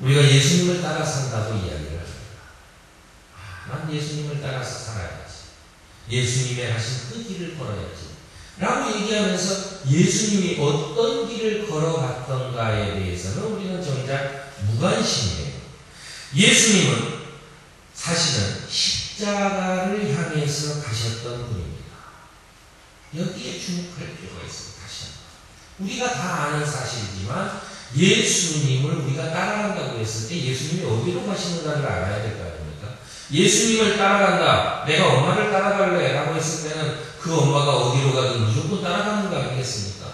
우리가 예수님을 따라 산다고 이야기를 합니다. 난 예수님을 따라서 살아야지. 예수님의 하신 그 길을 걸어야지. 라고 얘기하면서 예수님이 어떤 길을 걸어갔던가에 대해서는 우리는 정작 무관심이에요. 예수님은 사실은 십자가를 향해서 가셨던 분입니다. 여기에 주목할 필요가 있습니다. 다시 한번. 우리가 다 아는 사실이지만 예수님을 우리가 따라간다고 했을 때 예수님이 어디로 가시는가를 알아야 될 거 아닙니까? 예수님을 따라간다. 내가 엄마를 따라갈래 라고 했을 때는 그 엄마가 어디로 가든 무조건 따라가는 거 아니겠습니까?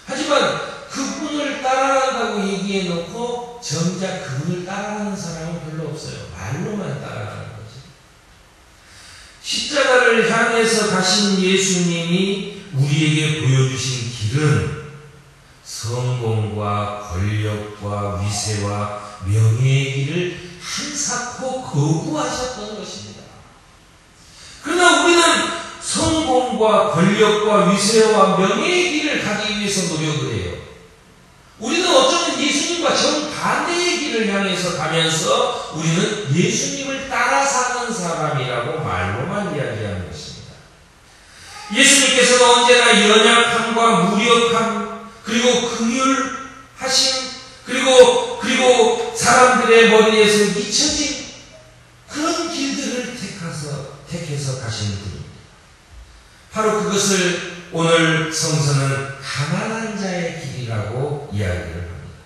하지만 그분을 따라간다고 얘기해 놓고 정작 그분을 따라가는 사람은 별로 없어요. 말로만 따라가는 거지. 십자가를 향해서 가신 예수님이 우리에게 보여주신 길은 성공과 권력과 위세와 명예의 길을 한사코 거부하셨던 것입니다. 그러나 우리는 성공과 권력과 위세와 명예의 길을 가기 위해서 노력을 해요. 우리는 어쩌면 예수님과 정반대의 길을 향해서 가면서 우리는 예수님을 따라 사는 사람이라고 말로만 이야기하는 것입니다. 예수님께서는 언제나 연약함과 무력함, 그리고 긍휼하심, 그리고 사람들의 머리에서 잊혀진 그런 길들을 택해서 가신 분입니다. 바로 그것을 오늘 성서는 가난한 자의 길이라고 이야기를 합니다.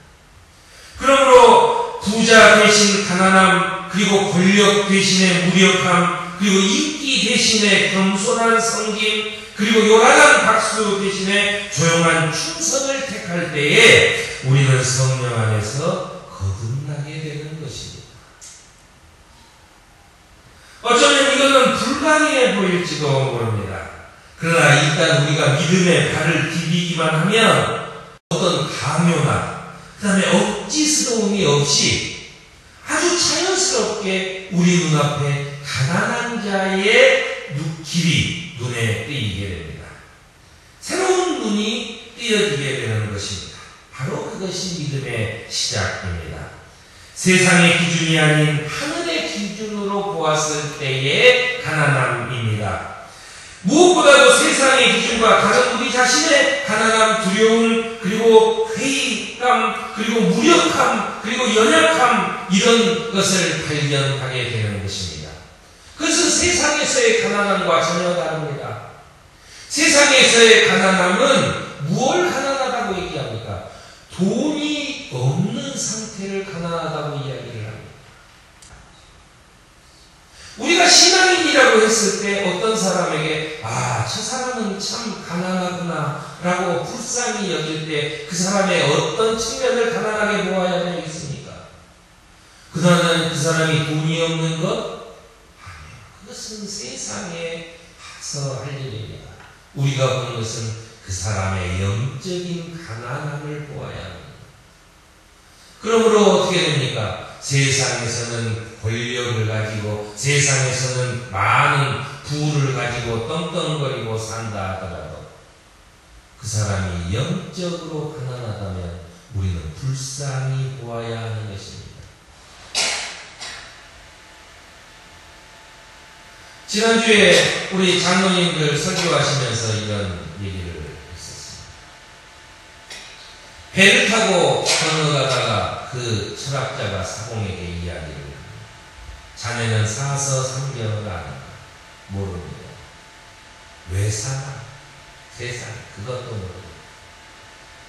그러므로 부자 대신 가난함, 그리고 권력 대신에 무력함, 그리고 인기 대신에 겸손한 섬김, 그리고 요란한 박수 대신에 조용한 충성을 택할 때에 우리는 성령 안에서 거듭나게 되는 것입니다. 어쩌면 이거는 불가능해 보일지도 모릅니다. 그러나 일단 우리가 믿음의 발을 디디기만 하면 어떤 강요나 그 다음에 억지스러움이 없이 아주 자연스럽게 우리 눈앞에 가난한 자의 길이 눈에 띄게 됩니다. 새로운 눈이 띄어지게 되는 것입니다. 바로 그것이 믿음의 시작입니다. 세상의 기준이 아닌 하늘의 기준으로 보았을 때의 가난함입니다. 무엇보다도 세상의 기준과 다른 우리 자신의 가난함, 두려움, 그리고 회의감, 그리고 무력함, 그리고 연약함, 이런 것을 발견하게 되는 것입니다. 그것은 세상에서의 가난함과 전혀 다릅니다. 세상에서의 가난함은 무엇을 가난하다고 얘기합니까? 돈이 없는 상태를 가난하다고 이야기를 합니다. 우리가 신앙인이라고 했을 때 어떤 사람에게 저 사람은 참 가난하구나 라고 불쌍히 여길 때 그 사람의 어떤 측면을 가난하게 보아야 되겠습니까? 그나저나 그 사람이 돈이 없는 것? 아니요. 그것은 세상에 가서 할 일입니다. 우리가 보는 것은 그 사람의 영적인 가난함을 보아야 합니다. 그러므로 어떻게 됩니까? 세상에서는 권력을 가지고 세상에서는 많은 부를 가지고 떵떵거리고 산다 하더라도 그 사람이 영적으로 가난하다면 우리는 불쌍히 보아야 하는 것입니다. 지난주에 우리 장로님들 설교하시면서 이런 얘기를 했었습니다. 배를 타고 건너가다가 그 철학자가 사공에게 이야기를 합니다. 자네는 사서 상경을 아는가? 모릅니다. 왜 사나? 세상 그것도 모르고.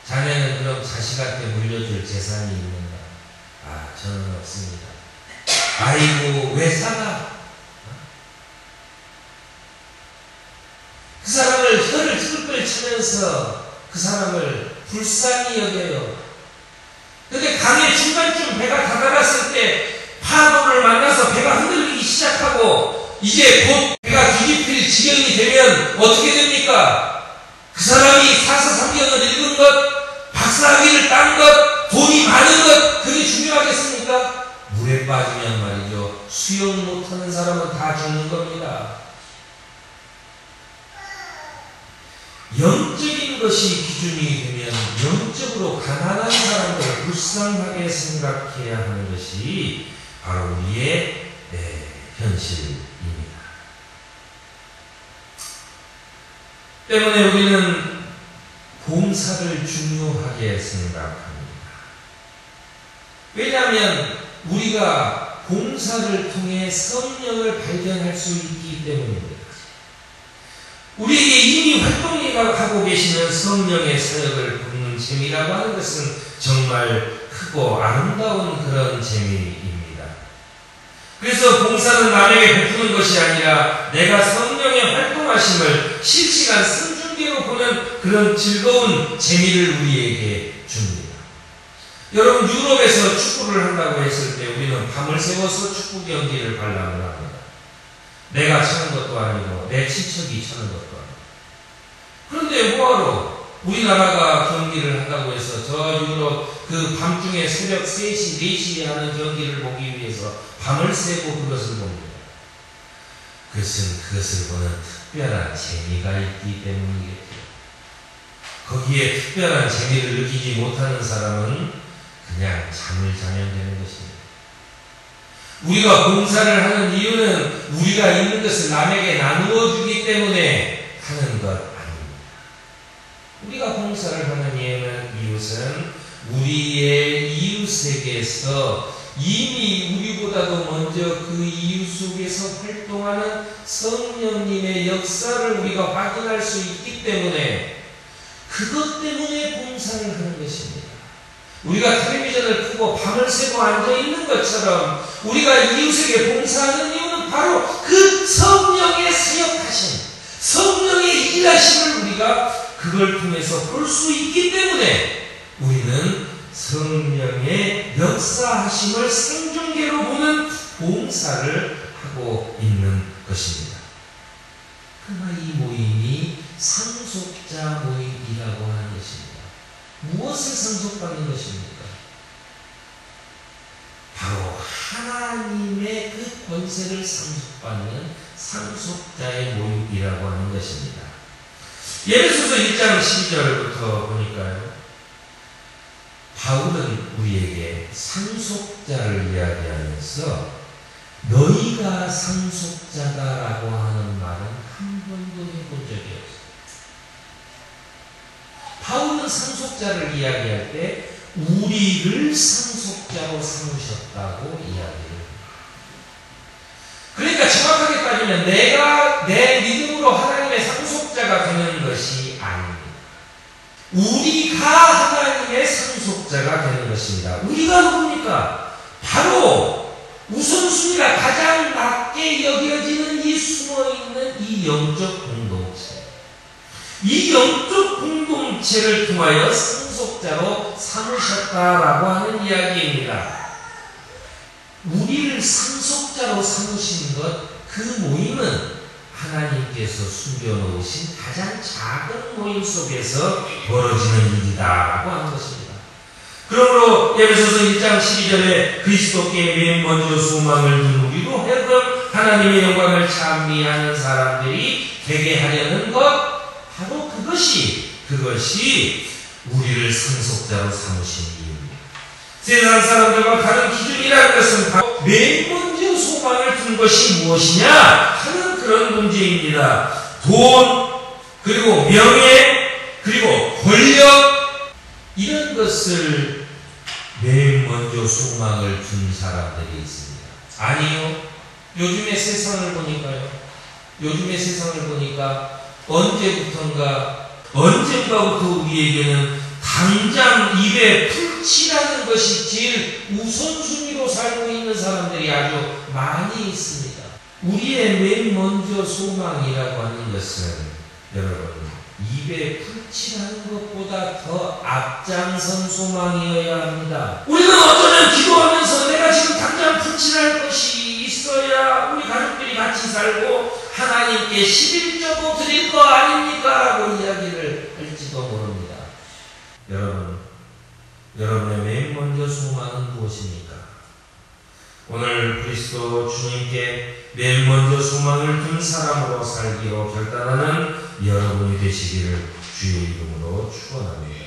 자네는 그럼 자식한테 물려줄 재산이 있는가? 저는 없습니다. 아이고 왜 사나? 그 사람을 혀를 찔끔 치면서 그 사람을 불쌍히 여겨요. 근데 강의 중간쯤 배가 다다랐을 때 파도를 만나서 배가 흔들리기 시작하고 이제 곧 배가 뒤집힐 지경이 되면 어떻게 됩니까? 그 사람이 사서삼경을 읽은 것, 박사학위를 딴 것, 돈이 많은 것, 그게 중요하겠습니까? 물에 빠지면 말이죠. 수영 못하는 사람은 다 죽는 겁니다. 영적인 것이 기준이 되면 영적으로 가난한 사람들, 불쌍하게 생각해야 하는 것이 바로 우리의 현실입니다. 때문에 우리는 봉사를 중요하게 생각합니다. 왜냐하면 우리가 봉사를 통해 성령을 발견할 수 있기 때문입니다. 우리에게 이미 활동하고 계시는 성령의 사역을 돕는 재미라고 하는 것은 정말 크고 아름다운 그런 재미입니다. 그래서 봉사는 남에게 베푸는 것이 아니라 내가 성령의 활동하심을 실시간 생중계로 보는 그런 즐거운 재미를 우리에게 줍니다. 여러분, 유럽에서 축구를 한다고 했을 때 우리는 밤을 새워서 축구 경기를 관람을 합니다. 내가 차는 것도 아니고 내 친척이 차는 것도 아니고. 그런데 뭐하러 우리나라가 경기를 한다고 해서 저 유럽 그 밤중에 새벽 3시, 4시에 하는 경기를 보기 위해서 밤을 새고 그것을 봅니다. 그것을 보는 특별한 재미가 있기 때문이겠죠. 거기에 특별한 재미를 느끼지 못하는 사람은 그냥 잠을 자면 되는 것입니다. 우리가 봉사를 하는 이유는 우리가 있는 것을 남에게 나누어 주기 때문에 하는 것 아닙니다. 우리가 봉사를 하는 이유는 우리의 이웃에게서 이미 우리보다도 먼저 그 이웃 속에서 활동하는 성령님의 역사를 우리가 확인할 수 있기 때문에 그것 때문에 봉사를 하는 것입니다. 우리가 텔레비전을 끄고 밤을 새고 앉아있는 것처럼 우리가 이웃에게 봉사하는 이유는 바로 그 성령의 사역하심, 성령의 일하심을 우리가 그걸 통해서 볼 수 있기 때문에 우리는 성령의 역사하심을 생중계로 보는 봉사를 하고 있는 것입니다. 그러나 이 모임이 상속자 모임이라고 하는 것입니다. 무엇을 상속받는 것입니까? 바로 하나님의 그 권세를 상속받는 상속자의 모임이라고 하는 것입니다. 예배소서 1장 12절부터 보니까요. 바울은 우리에게 상속자를 이야기하면서 너희가 상속자다라고 하는 말은 한 번도 해본 적이 없어요. 바울은 상속자를 이야기할 때 우리를 상속자로 삼으셨다고 이야기를 합니다. 그러니까 정확하게 따지면 내가 내 믿음으로 하나님의 상속자가 되는 것이 아닙니다. 우리가 하나님의 상속자가 되는 것입니다. 우리가 누굽니까? 바로 우선순위가 가장 낮게 여겨지는 이 숨어있는 이 영적 공동체. 이 영적 공동체를 통하여 상속자로 삼으셨다라고 하는 이야기입니다. 우리를 상속자로 삼으신 것, 그 모임은 하나님께서 숨겨놓으신 가장 작은 모임 속에서 벌어지는 일이다라고 하는 것입니다. 그러므로 에베소서 1장 12절에 그리스도께 맨 먼저 소망을 둔 우리로 하여금 하나님의 영광을 찬미하는 사람들이 되게 하려는 것, 바로 그것이 우리를 상속자로 삼으신 이유입니다. 세상 사람들과 다른 기준이라는 것은 바로 맨 먼저 소망을 둔 것이 무엇이냐 하는 그런 문제입니다. 돈, 그리고 명예, 그리고 권력, 이런 것을 맨 먼저 소망을 둔 사람들이 있습니다. 아니요. 요즘의 세상을 보니까 언젠가부터 우리에게는 당장 입에 풀칠하는 것이 제일 우선순위로 살고 있는 사람들이 아주 많이 있습니다. 우리의 맨 먼저 소망이라고 하는 것은 여러분 입에 풀칠하는 것보다 더 앞장선 소망이어야 합니다. 우리는 어쩌면 기도하면서 내가 지금 당장 풀칠할 것이 있어야 우리 가족들이 같이 살고 하나님께 11조도 드릴 거 아닙니까? 라고 이야기를 할지도 모릅니다. 여러분의 맨 먼저 소망은 무엇입니까? 오늘 그리스도 주님께 맨 먼저 소망을 둔 사람으로 살기로 결단하는 여러분이 되시기를 주의 이름으로 축원합니다.